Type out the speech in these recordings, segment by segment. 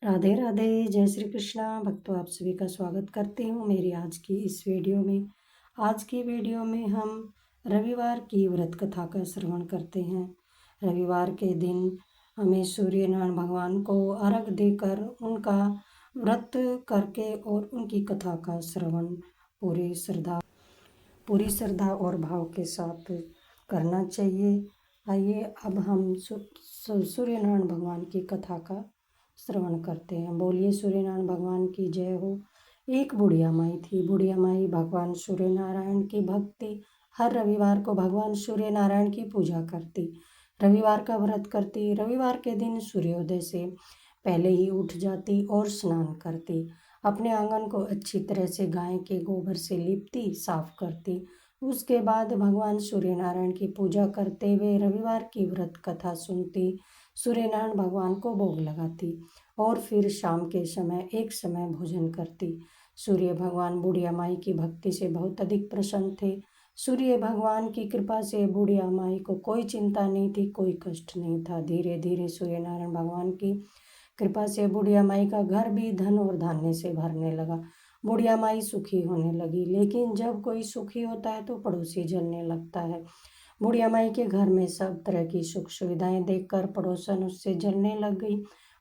राधे राधे, जय श्री कृष्णा। भक्तों, आप सभी का स्वागत करती हूँ मेरी आज की इस वीडियो में। आज की वीडियो में हम रविवार की व्रत कथा का श्रवण करते हैं। रविवार के दिन हमें सूर्य नारायण भगवान को अर्घ देकर उनका व्रत करके और उनकी कथा का श्रवण पूरी श्रद्धा और भाव के साथ करना चाहिए। आइए अब हम सूर्य नारायण भगवान की कथा का श्रवण करते हैं। बोलिए सूर्य नारायण भगवान की जय हो। एक बुढ़िया माई थी। बुढ़िया माई भगवान सूर्य नारायण की भक्ति हर रविवार को भगवान सूर्य नारायण की पूजा करती, रविवार का व्रत करती। रविवार के दिन सूर्योदय से पहले ही उठ जाती और स्नान करती। अपने आंगन को अच्छी तरह से गाय के गोबर से लीपती, साफ करती। उसके बाद भगवान सूर्य नारायण की पूजा करते हुए रविवार की व्रत कथा सुनती, सूर्य नारायण भगवान को भोग लगाती और फिर शाम के समय एक समय भोजन करती। सूर्य भगवान बुढ़िया माई की भक्ति से बहुत अधिक प्रसन्न थे। सूर्य भगवान की कृपा से बुढ़िया माई को कोई चिंता नहीं थी, कोई कष्ट नहीं था। धीरे धीरे सूर्य नारायण भगवान की कृपा से बुढ़िया माई का घर भी धन और धान्य से भरने लगा। बुढ़िया माई सुखी होने लगी। लेकिन जब कोई सुखी होता है तो पड़ोसी जलने लगता है। बुढ़िया माई के घर में सब तरह की सुख सुविधाएं देखकर पड़ोसन उससे जलने लग गई।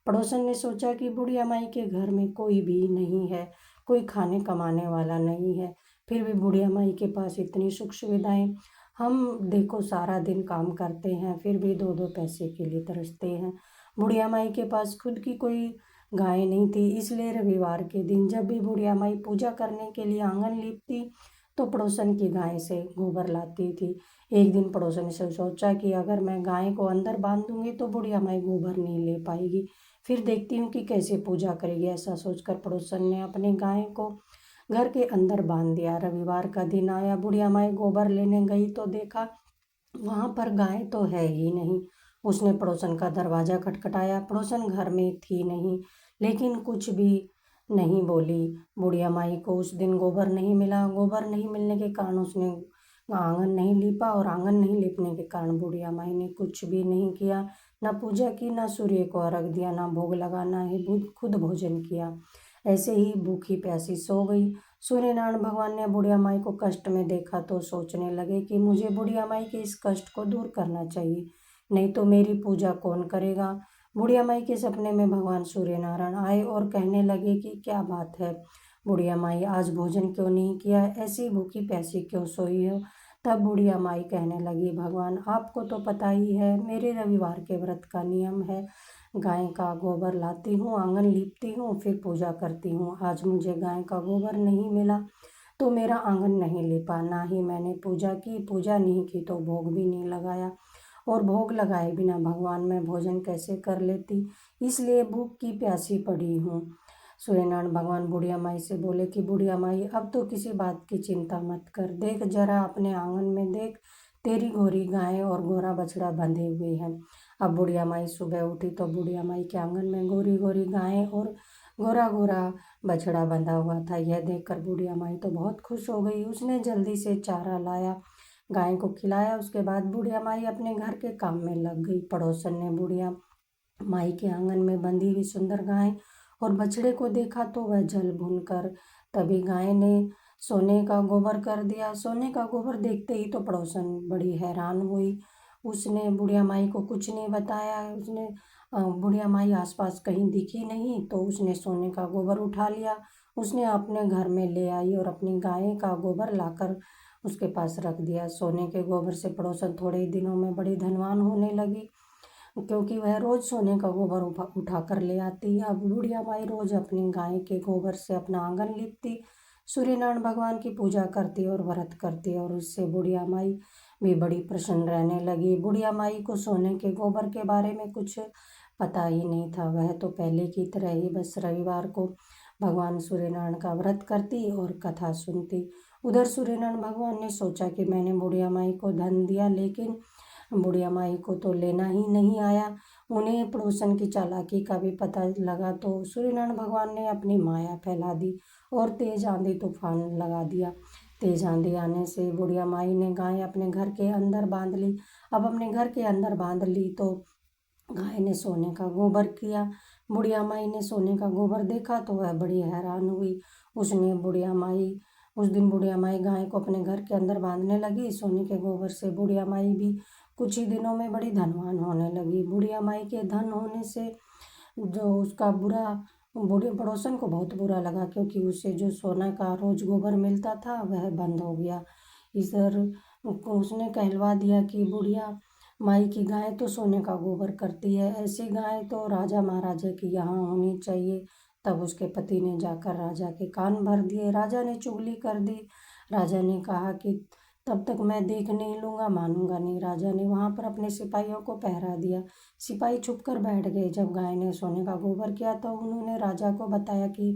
पड़ोसन ने सोचा कि बुढ़िया माई के घर में कोई भी नहीं है, कोई खाने कमाने वाला नहीं है, फिर भी बुढ़िया माई के पास इतनी सुख सुविधाएं। हम देखो सारा दिन काम करते हैं फिर भी दो दो पैसे के लिए तरसते हैं। बुढ़िया माई के पास खुद की कोई गाय नहीं थी, इसलिए रविवार के दिन जब भी बुढ़िया माई पूजा करने के लिए आंगन लीपती तो पड़ोसन की गाय से गोबर लाती थी। एक दिन पड़ोसन ने सोचा कि अगर मैं गाय को अंदर बांध दूंगी तो बुढ़िया माई गोबर नहीं ले पाएगी, फिर देखती हूँ कि कैसे पूजा करेगी। ऐसा सोचकर पड़ोसन ने अपनी गाय को घर के अंदर बांध दिया। रविवार का दिन आया, बुढ़िया माई गोबर लेने गई तो देखा वहाँ पर गाय तो है ही नहीं। उसने पड़ोसन का दरवाज़ा खटखटाया, पड़ोसन घर में थी नहीं, लेकिन कुछ भी नहीं बोली। बुढ़िया माई को उस दिन गोबर नहीं मिला। गोबर नहीं मिलने के कारण उसने आंगन नहीं लीपा और आंगन नहीं लीपने के कारण बुढ़िया माई ने कुछ भी नहीं किया, ना पूजा की, ना सूर्य को अर्घ दिया, ना भोग लगाना है खुद भोजन किया। ऐसे ही भूखी प्यासी सो गई। सूर्य नारायण भगवान ने बुढ़िया माई को कष्ट में देखा तो सोचने लगे कि मुझे बुढ़िया माई के इस कष्ट को दूर करना चाहिए, नहीं तो मेरी पूजा कौन करेगा। बुढ़िया माई के सपने में भगवान सूर्य नारायण आए और कहने लगे कि क्या बात है बुढ़िया माई, आज भोजन क्यों नहीं किया, ऐसी भूखी प्यासी क्यों सोई हो। तब बुढ़िया माई कहने लगी, भगवान आपको तो पता ही है मेरे रविवार के व्रत का नियम है, गाय का गोबर लाती हूँ, आंगन लीपती हूँ, फिर पूजा करती हूँ। आज मुझे गाय का गोबर नहीं मिला तो मेरा आंगन नहीं लीपा, ना ही मैंने पूजा की, पूजा नहीं की तो भोग भी नहीं लगाया, और भोग लगाए बिना भगवान मैं भोजन कैसे कर लेती, इसलिए भूख की प्यासी पड़ी हूँ। सूर्यनारायण भगवान बुढ़िया माई से बोले कि बुढ़िया माई अब तो किसी बात की चिंता मत कर, देख जरा अपने आंगन में देख, तेरी गोरी गाय और गोरा बछड़ा बंधे हुए हैं। अब बुढ़िया माई सुबह उठी तो बुढ़िया माई के आंगन में गोरी गोरी गाय और गोरा गोरा बछड़ा बंधा हुआ था। यह देखकर बुढ़िया माई तो बहुत खुश हो गई। उसने जल्दी से चारा लाया, गाय को खिलाया। उसके बाद बुढ़िया माई अपने घर के काम में लग गई। पड़ोसन ने बुढ़िया माई के आंगन में बंधी हुई सुंदर गाय और बछड़े को देखा तो वह जल भूनकर तभी गाय ने सोने का गोबर कर दिया। सोने का गोबर देखते ही तो पड़ोसन बड़ी हैरान हुई। उसने बुढ़िया माई को कुछ नहीं बताया। उसने बुढ़िया माई आसपास कहीं दिखी नहीं तो उसने सोने का गोबर उठा लिया। उसने अपने घर में ले आई और अपनी गाय का गोबर लाकर उसके पास रख दिया। सोने के गोबर से पड़ोसन थोड़े ही दिनों में बड़ी धनवान होने लगी, क्योंकि वह रोज सोने का गोबर उठा कर ले आती। अब बुढ़िया माई रोज अपनी गाय के गोबर से अपना आंगन लीपती, सूर्यनारायण भगवान की पूजा करती और व्रत करती, और उससे बुढ़िया माई भी बड़ी प्रसन्न रहने लगी। बुढ़िया माई को सोने के गोबर के बारे में कुछ पता ही नहीं था। वह तो पहले की तरह ही बस रविवार को भगवान सूर्यनारायण का व्रत करती और कथा सुनती। उधर सूर्यनारायण भगवान ने सोचा कि मैंने बुढ़िया माई को धन दिया, लेकिन बुढ़िया माई को तो लेना ही नहीं आया। उन्हें पड़ोसन की चालाकी का भी पता लगा तो सूर्यनारायण भगवान ने अपनी माया फैला दी और तेज आंधी तूफान लगा दिया। तेज आंधी आने से बुढ़िया माई ने गाय अपने घर के अंदर बांध ली। अब अपने घर के अंदर बांध ली तो गाय ने सोने का गोबर किया। बुढ़िया माई ने सोने का गोबर देखा तो वह बड़ी हैरान हुई। उस दिन बुढ़िया माई गाय को अपने घर के अंदर बांधने लगी। सोने के गोबर से बुढ़िया माई भी कुछ ही दिनों में बड़ी धनवान होने लगी। बुढ़िया माई के धन होने से जो उसका बूढ़े पड़ोसन को बहुत बुरा लगा, क्योंकि उसे जो सोना का रोज गोबर मिलता था वह बंद हो गया। इधर उसने कहलवा दिया कि बुढ़िया माई की गाय तो सोने का गोबर करती है, ऐसी गाय तो राजा महाराजा की यहाँ होनी चाहिए। तब उसके पति ने जाकर राजा के कान भर दिए। राजा ने चुगली कर दी। राजा ने कहा कि तब तक मैं देख नहीं लूँगा, मानूंगा नहीं। राजा ने वहाँ पर अपने सिपाहियों को पहरा दिया। सिपाही छुप कर बैठ गए। जब गाय ने सोने का गोबर किया तो उन्होंने राजा को बताया कि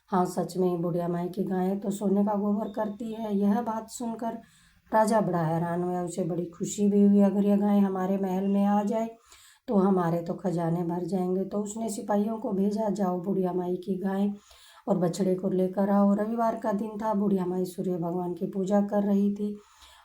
हाँ, सच में बुढ़िया माई की गाय तो सोने का गोबर करती है। यह बात सुनकर राजा बड़ा हैरान हुआ। उसे बड़ी खुशी भी हुई। अगर यह गाय हमारे महल में आ जाए तो हमारे तो खजाने भर जाएंगे। तो उसने सिपाहियों को भेजा, जाओ बुढ़िया माई की गाय और बछड़े को लेकर आओ। रविवार का दिन था। बुढ़िया माई सूर्य भगवान की पूजा कर रही थी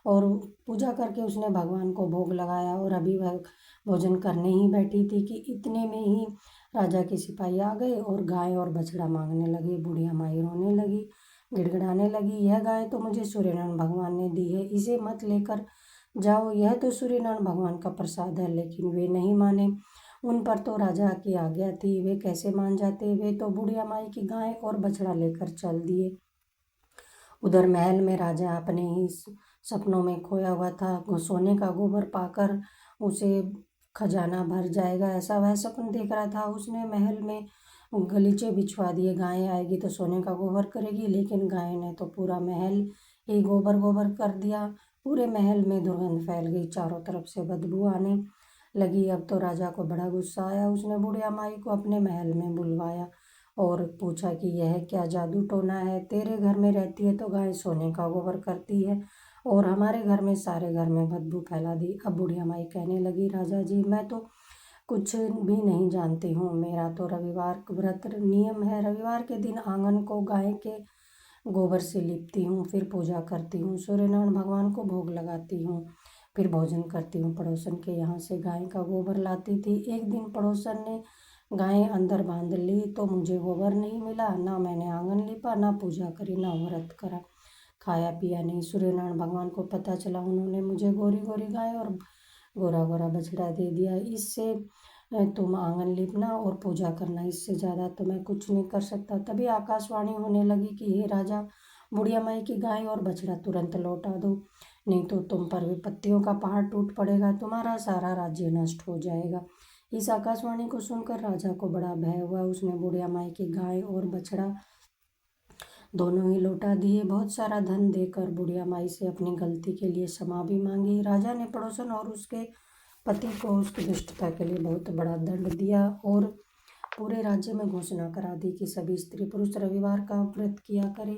और पूजा करके उसने भगवान को भोग लगाया और अभी वह भोजन करने ही बैठी थी कि इतने में ही राजा के सिपाही आ गए और गाय और बछड़ा मांगने लगे। बुढ़िया माई रोने लगी, गिड़गिड़ाने लगी, यह गाय तो मुझे सूर्यनारायण भगवान ने दी है, इसे मत लेकर जाओ, यह तो सूर्यनारायण भगवान का प्रसाद है। लेकिन वे नहीं माने। उन पर तो राजा की आज्ञा थी, वे कैसे मान जाते। वे तो बुढ़िया माई की गाय और बछड़ा लेकर चल दिए। उधर महल में राजा अपने ही सपनों में खोया हुआ था। सोने का गोबर पाकर उसे खजाना भर जाएगा, ऐसा वह सपन देख रहा था। उसने महल में गलीचे बिछवा दिए। गाय आएगी तो सोने का गोबर करेगी, लेकिन गाय ने तो पूरा महल ही गोबर गोबर कर दिया। पूरे महल में दुर्गंध फैल गई, चारों तरफ से बदबू आने लगी। अब तो राजा को बड़ा गुस्सा आया। उसने बुढ़िया माई को अपने महल में बुलवाया और पूछा कि यह क्या जादू टोना है, तेरे घर में रहती है तो गाय सोने का गोबर करती है और हमारे घर में सारे घर में बदबू फैला दी। अब बुढ़िया माई कहने लगी, राजा जी, मैं तो कुछ भी नहीं जानती हूँ। मेरा तो रविवार व्रत नियम है। रविवार के दिन आंगन को गाय के गोबर से लिपती हूँ, फिर पूजा करती हूँ, सूर्यनारायण भगवान को भोग लगाती हूँ, फिर भोजन करती हूँ। पड़ोसन के यहाँ से गाय का गोबर लाती थी। एक दिन पड़ोसन ने गाय अंदर बांध ली तो मुझे गोबर नहीं मिला। ना मैंने आंगन लिपा, ना पूजा करी, ना व्रत करा, खाया पिया नहीं। सूर्यनारायण भगवान को पता चला, उन्होंने मुझे गोरी गोरी गाय और गोरा गोरा बछड़ा दे दिया। इससे तुम आंगन लिपना और पूजा करना, इससे ज़्यादा तो मैं कुछ नहीं कर सकता। तभी आकाशवाणी होने लगी कि हे राजा, बुढ़िया माई की गाय और बछड़ा तुरंत लौटा दो, नहीं तो तुम पर विपत्तियों का पहाड़ टूट पड़ेगा, तुम्हारा सारा राज्य नष्ट हो जाएगा। इस आकाशवाणी को सुनकर राजा को बड़ा भय हुआ। उसने बुढ़िया माई की गाय और बछड़ा दोनों ही लौटा दिए। बहुत सारा धन देकर बुढ़िया माई से अपनी गलती के लिए क्षमा भी मांगी। राजा ने पड़ोसन और उसके पति को उसकी दुष्टता के लिए बहुत बड़ा दंड दिया और पूरे राज्य में घोषणा करा दी कि सभी स्त्री पुरुष रविवार का व्रत किया करें।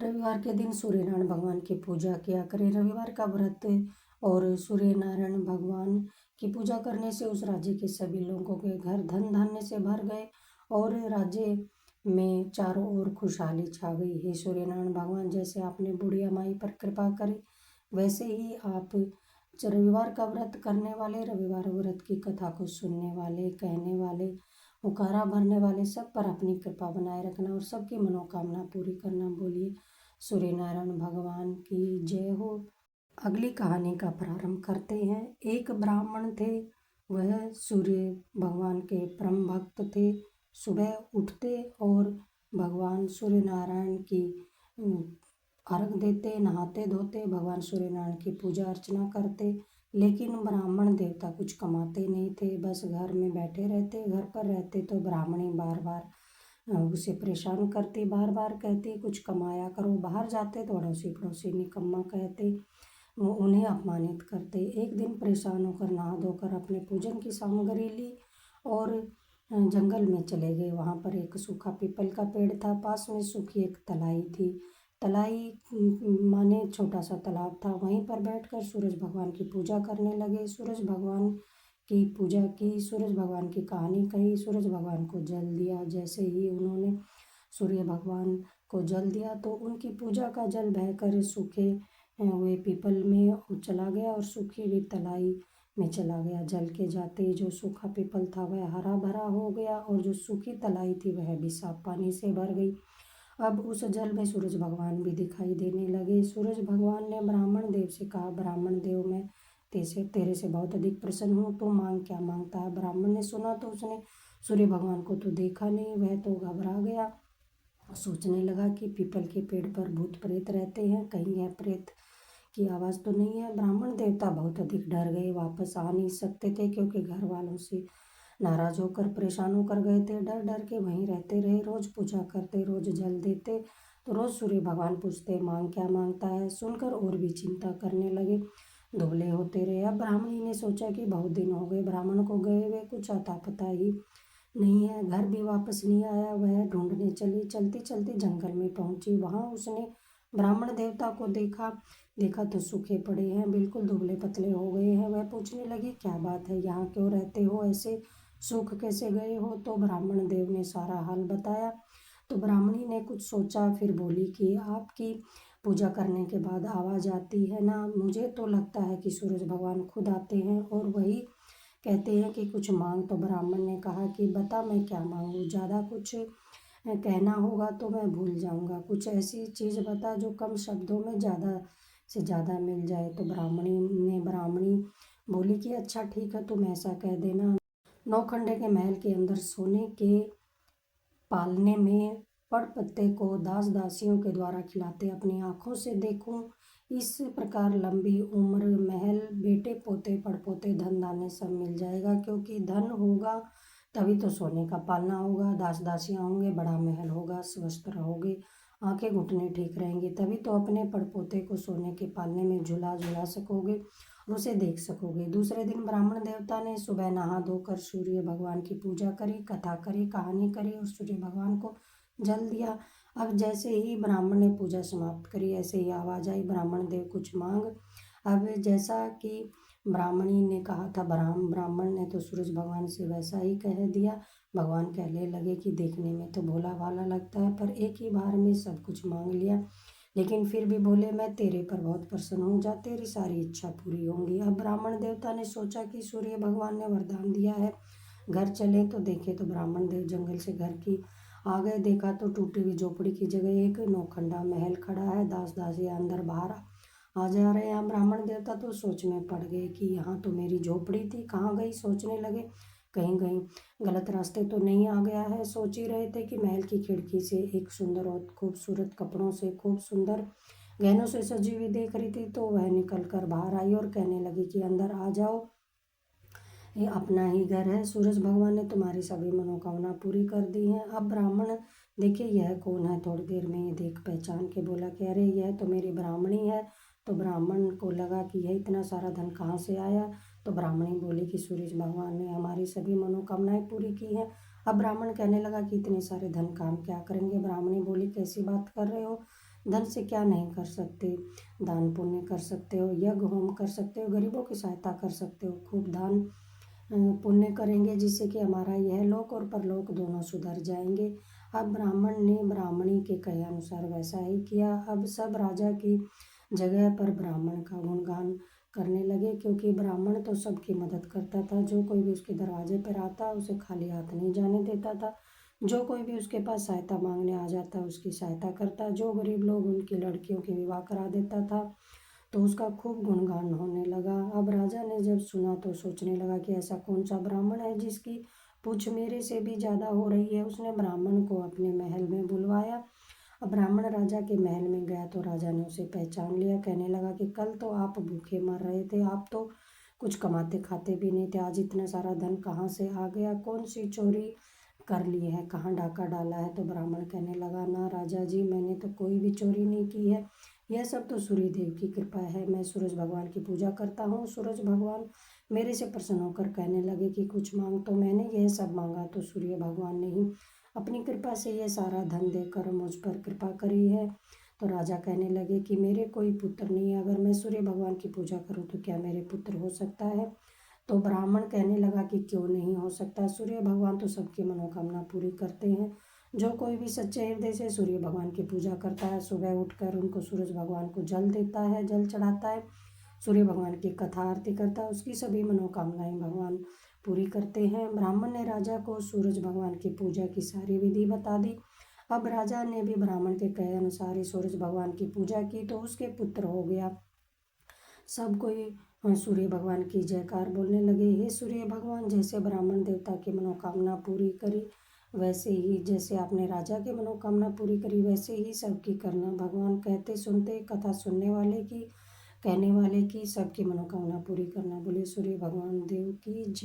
रविवार के दिन सूर्यनारायण भगवान की पूजा किया करें। रविवार का व्रत और सूर्यनारायण भगवान की पूजा करने से उस राज्य के सभी लोगों के घर धन धान्य से भर गए और राज्य में चारों ओर खुशहाली छा गई। हे सूर्यनारायण भगवान, जैसे आपने बुढ़िया माई पर कृपा करी, वैसे ही आप रविवार का व्रत करने वाले, रविवार व्रत की कथा को सुनने वाले, कहने वाले, उकारा भरने वाले सब पर अपनी कृपा बनाए रखना और सबकी मनोकामना पूरी करना। बोलिए सूर्यनारायण भगवान की जय हो। अगली कहानी का प्रारंभ करते हैं। एक ब्राह्मण थे, वह सूर्य भगवान के परम भक्त थे। सुबह उठते और भगवान सूर्यनारायण की अर्घ देते, नहाते धोते, भगवान सूर्यनारायण की पूजा अर्चना करते। लेकिन ब्राह्मण देवता कुछ कमाते नहीं थे, बस घर में बैठे रहते। घर पर रहते तो ब्राह्मणी बार बार उसे परेशान करती, बार बार कहती कुछ कमाया करो। बाहर जाते तो अड़ोसी पड़ोसी निकम्मा कहते, वो उन्हें अपमानित करते। एक दिन परेशान होकर नहा धोकर अपने पूजन की सामग्री ली और जंगल में चले गए। वहाँ पर एक सूखा पीपल का पेड़ था, पास में सूखी एक तलाई थी। तलाई माने छोटा सा तालाब था। वहीं पर बैठकर सूरज भगवान की पूजा करने लगे। सूरज भगवान की पूजा की, सूरज भगवान की कहानी कही, सूरज भगवान को जल दिया। जैसे ही उन्होंने सूर्य भगवान को जल दिया तो उनकी पूजा का जल बहकर सूखे हुए पीपल में चला गया और सूखी हुई तलाई में चला गया। जल के जाते ही जो सूखा पीपल था वह हरा भरा हो गया और जो सूखी तलाई थी वह भी साफ पानी से भर गई। अब उस जल में सूरज भगवान भी दिखाई देने लगे। सूरज भगवान ने ब्राह्मण देव से कहा, ब्राह्मण देव, मैं तेरे से बहुत अधिक प्रसन्न हूँ, तो मांग क्या मांगता है। ब्राह्मण ने सुना तो उसने सूर्य भगवान को तो देखा नहीं, वह तो घबरा गया। सोचने लगा कि पीपल के पेड़ पर भूत प्रेत रहते हैं, कहीं यह प्रेत की आवाज़ तो नहीं है। ब्राह्मण देवता बहुत अधिक डर गए, वापस आ नहीं सकते थे क्योंकि घर वालों से नाराज होकर परेशान होकर गए थे। डर डर के वहीं रहते रहे, रोज पूजा करते, रोज जल देते, तो रोज सूर्य भगवान पूछते मांग क्या मांगता है। सुनकर और भी चिंता करने लगे, दुबले होते रहे। अब ब्राह्मणी ने सोचा कि बहुत दिन हो गए ब्राह्मण को गए हुए, कुछ अता पता ही नहीं है, घर भी वापस नहीं आया। वह ढूंढने चली, चलती चलती जंगल में पहुंची। वहां उसने ब्राह्मण देवता को देखा तो सूखे पड़े हैं, बिल्कुल दुबले पतले हो गए हैं। वह पूछने लगी, क्या बात है, यहाँ क्यों रहते हो, ऐसे सूख कैसे गए हो। तो ब्राह्मण देव ने सारा हाल बताया। तो ब्राह्मणी ने कुछ सोचा, फिर बोली कि आपकी पूजा करने के बाद आवाज़ आती है ना, मुझे तो लगता है कि सूरज भगवान खुद आते हैं और वही कहते हैं कि कुछ मांग। तो ब्राह्मण ने कहा कि बता मैं क्या मांगूँ, ज़्यादा कुछ कहना होगा तो मैं भूल जाऊंगा, कुछ ऐसी चीज़ बता जो कम शब्दों में ज़्यादा से ज़्यादा मिल जाए। तो ब्राह्मणी बोली कि अच्छा ठीक है, तुम ऐसा कह देना, नौखंडे के महल के अंदर सोने के पालने में पड़ पत्ते को दास दासियों के द्वारा खिलाते अपनी आँखों से देखूं। इस प्रकार लंबी उम्र, महल, बेटे पोते पड़पोते, धन धान्य सब मिल जाएगा, क्योंकि धन होगा तभी तो सोने का पालना होगा, दास दासियाँ होंगे, बड़ा महल होगा, स्वस्थ रहोगे, आंखें घुटने ठीक रहेंगी, तभी तो अपने पड़पोते को सोने के पालने में झुला सकोगे और उसे देख सकोगे। दूसरे दिन ब्राह्मण देवता ने सुबह नहा धोकर सूर्य भगवान की पूजा करी, कथा करी, कहानी करी और सूर्य भगवान को जल दिया। अब जैसे ही ब्राह्मण ने पूजा समाप्त करी, ऐसे ही आवाज़ आई, ब्राह्मण देव कुछ मांग। अब जैसा कि ब्राह्मणी ने कहा था, ब्राह्मण ने तो सूरज भगवान से वैसा ही कह दिया। भगवान कहने लगे कि देखने में तो भोला भाला लगता है, पर एक ही बार में सब कुछ मांग लिया, लेकिन फिर भी बोले मैं तेरे पर बहुत प्रसन्न हूँ, जा तेरी सारी इच्छा पूरी होंगी। अब ब्राह्मण देवता ने सोचा कि सूर्य भगवान ने वरदान दिया है, घर चले तो देखे। तो ब्राह्मण देव जंगल से घर की आ गए, देखा तो टूटी हुई झोपड़ी की जगह एक नौखंडा महल खड़ा है, दास दासियाँ अंदर बाहर आ जा रहे हैं। ब्राह्मण देवता तो सोच में पड़ गए कि यहाँ तो मेरी झोपड़ी थी, कहाँ गई। सोचने लगे कहीं कहीं गलत रास्ते तो नहीं आ गया है। सोच ही रहे थे कि महल की खिड़की से एक सुंदर और खूबसूरत कपड़ों से खूब सुंदर गहनों से सजी हुई देख रही थी, तो वह निकल कर बाहर आई और कहने लगी कि अंदर आ जाओ, ये अपना ही घर है, सूरज भगवान ने तुम्हारी सभी मनोकामना पूरी कर दी हैं। अब ब्राह्मण देखिए यह कौन है, थोड़ी देर में ये देख पहचान के बोला कि अरे यह तो मेरी ब्राह्मणी है। तो ब्राह्मण को लगा कि यह इतना सारा धन कहाँ से आया। तो ब्राह्मणी बोली कि सूरज भगवान ने हमारी सभी मनोकामनाएं पूरी की हैं। अब ब्राह्मण कहने लगा कि इतने सारे धन काम क्या करेंगे। ब्राह्मणी बोली कैसी बात कर रहे हो, धन से क्या नहीं कर सकते, दान पुण्य कर सकते हो, यज्ञ होम कर सकते हो, गरीबों की सहायता कर सकते हो, खूब दान पुण्य करेंगे जिससे कि हमारा यह लोक और परलोक दोनों सुधर जाएंगे। अब ब्राह्मण ने ब्राह्मणी के कहे अनुसार वैसा ही किया। अब सब राजा की जगह पर ब्राह्मण का गुणगान करने लगे, क्योंकि ब्राह्मण तो सबकी मदद करता था, जो कोई भी उसके दरवाजे पर आता उसे खाली हाथ नहीं जाने देता था, जो कोई भी उसके पास सहायता मांगने आ जाता उसकी सहायता करता, जो गरीब लोग उनकी लड़कियों के विवाह करा देता था, तो उसका खूब गुणगान होने लगा। अब राजा ने जब सुना तो सोचने लगा कि ऐसा कौन सा ब्राह्मण है जिसकी पूछ मेरे से भी ज़्यादा हो रही है। उसने ब्राह्मण को अपने महल में बुलवाया। अब ब्राह्मण राजा के महल में गया तो राजा ने उसे पहचान लिया, कहने लगा कि कल तो आप भूखे मर रहे थे, आप तो कुछ कमाते खाते भी नहीं थे, आज इतना सारा धन कहाँ से आ गया, कौन सी चोरी कर ली है, कहाँ डाका डाला है। तो ब्राह्मण कहने लगा ना राजा जी, मैंने तो कोई भी चोरी नहीं की है, यह सब तो सूर्य देव की कृपा है, मैं सूरज भगवान की पूजा करता हूँ। सूरज भगवान मेरे से प्रसन्न होकर कहने लगे कि कुछ मांग, तो मैंने यह सब मांगा तो सूर्य भगवान ने ही अपनी कृपा से ये सारा धन देकर मुझ पर कृपा करी है। तो राजा कहने लगे कि मेरे कोई पुत्र नहीं है, अगर मैं सूर्य भगवान की पूजा करूं तो क्या मेरे पुत्र हो सकता है। तो ब्राह्मण कहने लगा कि क्यों नहीं हो सकता, सूर्य भगवान तो सबकी मनोकामना पूरी करते हैं, जो कोई भी सच्चे हृदय से सूर्य भगवान की पूजा करता है, सुबह उठकर उनको सूरज भगवान को जल देता है, जल चढ़ाता है, सूर्य भगवान की कथा आरती करता है उसकी सभी मनोकामनाएं भगवान पूरी करते हैं। ब्राह्मण ने राजा को सूरज भगवान की पूजा की सारी विधि बता दी। अब राजा ने भी ब्राह्मण के कहे अनुसार ही सूरज भगवान की पूजा की तो उसके पुत्र हो गया। सब कोई सूर्य भगवान की जयकार बोलने लगे। हे सूर्य भगवान, जैसे ब्राह्मण देवता की मनोकामना पूरी करी वैसे ही, जैसे आपने राजा की मनोकामना पूरी करी वैसे ही सबकी करना। भगवान कहते सुनते, कथा सुनने वाले की, कहने वाले की, सबकी मनोकामना पूरी करना। बोले सूर्य भगवान देव की जय।